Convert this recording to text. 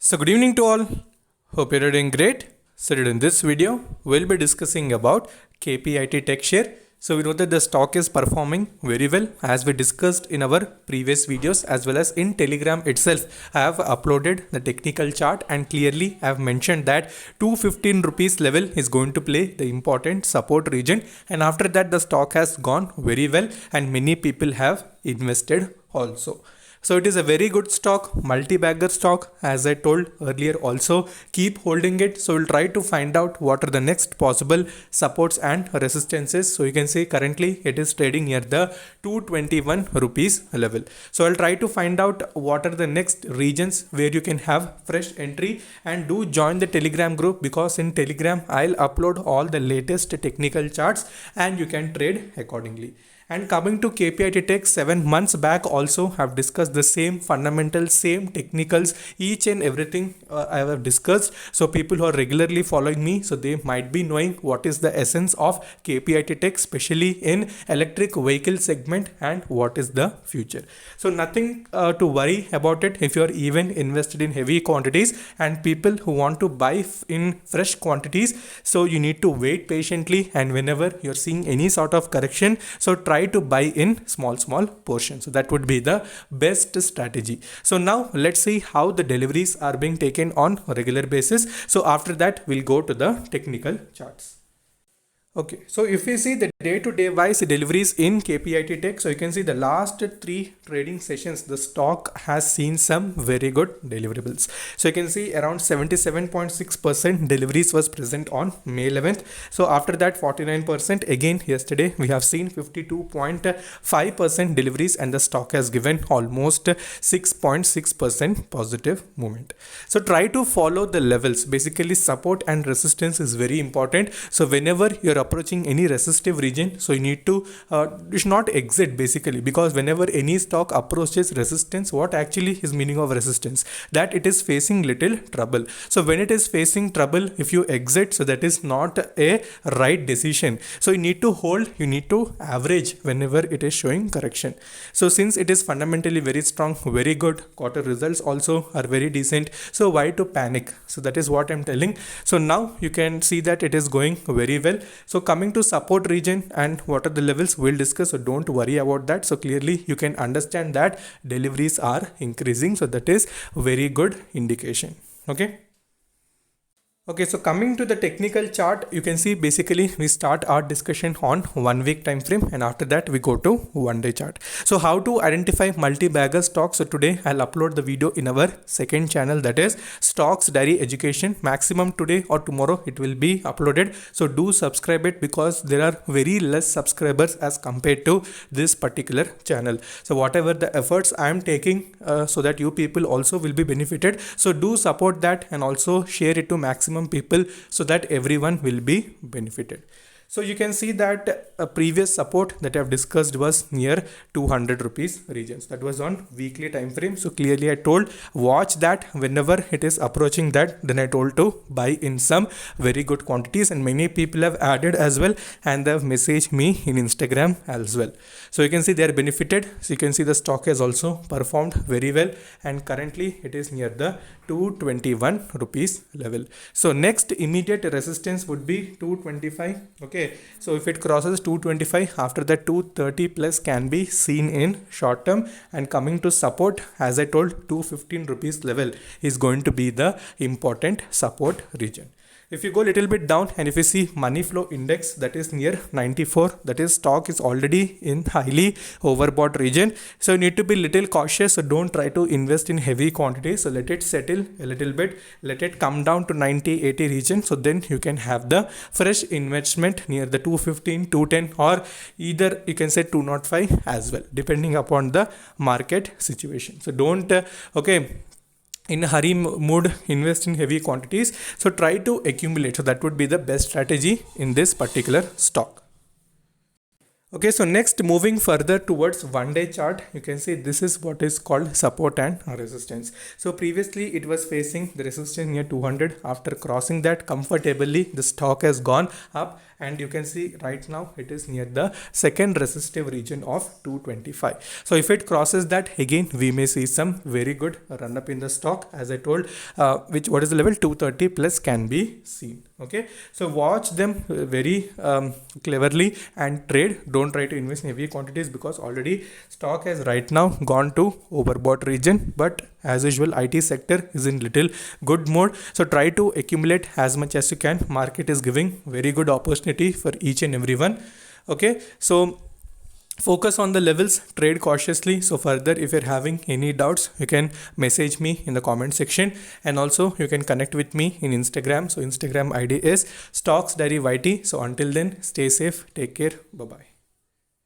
So good evening to all. Hope you're doing great. So in this video, we'll be discussing about KPIT Tech Share. So we know that the stock is performing very well as we discussed in our previous videos as well as in Telegram itself. I have uploaded the technical chart and clearly I have mentioned that 215 rupees level is going to play the important support region, and after that the stock has gone very well and many people have invested also. So it is a very good stock, multi-bagger stock. As I told earlier also, keep holding it. So we'll try to find out what are the next possible supports and resistances. So you can see currently it is trading near the 221 rupees level. So I'll try to find out what are the next regions where you can have fresh entry, and do join the Telegram group, because in Telegram I'll upload all the latest technical charts and you can trade accordingly. And coming to KPIT Tech, 7 months back also have discussed the same fundamentals, same technicals, each and everything I have discussed. So people who are regularly following me, so they might be knowing what is the essence of KPIT Tech, especially in electric vehicle segment, and what is the future. So nothing to worry about it if you are even invested in heavy quantities, and people who want to buy in fresh quantities, so you need to wait patiently, and whenever you're seeing any sort of correction, so try to buy in small portions. So that would be the best strategy. So now let's see how the deliveries are being taken on a regular basis. So after that we'll go to the technical charts. Okay, so if we see the day-to-day wise deliveries in KPIT Tech, so you can see the last 3 trading sessions, the stock has seen some very good deliverables. So you can see around 77.6% deliveries was present on May 11th. So after that 49%, again yesterday we have seen 52.5% deliveries, and the stock has given almost 6.6% positive movement. So try to follow the levels. Basically support and resistance is very important. So whenever you're approaching any resistive region, so you need to you should not exit basically, because whenever any stock approaches resistance, what actually is meaning of resistance? That it is facing little trouble. So when it is facing trouble, if you exit, so that is not a right decision. So you need to hold, you need to average whenever it is showing correction. So since it is fundamentally very strong, very good, quarter results also are very decent, so why to panic? So that is what I'm telling. So now you can see that it is going very well. So coming to support region and what are the levels, we'll discuss, so don't worry about that. So clearly you can understand that deliveries are increasing, so that is very good indication. Okay, so coming to the technical chart, you can see basically we start our discussion on 1 week time frame, and after that we go to 1 day chart. So how to identify multi-bagger stocks? So today I'll upload the video in our second channel, that is Stocks Diary Education. Maximum today or tomorrow it will be uploaded. So do subscribe it, because there are very less subscribers as compared to this particular channel. So whatever the efforts I am taking so that you people also will be benefited. So do support that and also share it to maximum people, so that everyone will be benefited. So you can see that a previous support that I have discussed was near 200 rupees regions. That was on weekly time frame. So clearly I told watch that. Whenever it is approaching that, then I told to buy in some very good quantities, and many people have added as well, and they have messaged me in Instagram as well. So you can see they are benefited. So you can see the stock has also performed very well, and currently it is near the 221 rupees level. So next immediate resistance would be 225. Okay, so if it crosses 225, after that 230 plus can be seen in short term, and coming to support, as I told, 215 rupees level is going to be the important support region. If you go a little bit down and if you see money flow index, that is near 94, that is stock is already in highly overbought region. So you need to be little cautious. So don't try to invest in heavy quantities. So let it settle a little bit, let it come down to 90, 80 region. So then you can have the fresh investment near the 215, 210, or either you can say 205 as well, depending upon the market situation. So don't in a hurry mood invest in heavy quantities. So try to accumulate. So that would be the best strategy in this particular stock. Okay, so next moving further towards 1 day chart, you can see this is what is called support and resistance. So previously it was facing the resistance near 200. After crossing that comfortably, the stock has gone up, and you can see right now it is near the second resistive region of 225. So if it crosses that again, we may see some very good run up in the stock, as I told, which what is the level 230 plus can be seen. Okay, so watch them very cleverly and trade. Don't try to invest in heavy quantities, because already stock has right now gone to overbought region. But as usual, IT sector is in little good mode, so try to accumulate as much as you can. Market is giving very good opportunity for each and everyone. Okay, so focus on the levels, trade cautiously. So further, if you're having any doubts, you can message me in the comment section, and also you can connect with me in Instagram. So Instagram ID is Stocks Diary YT. So until then, stay safe, take care, bye bye.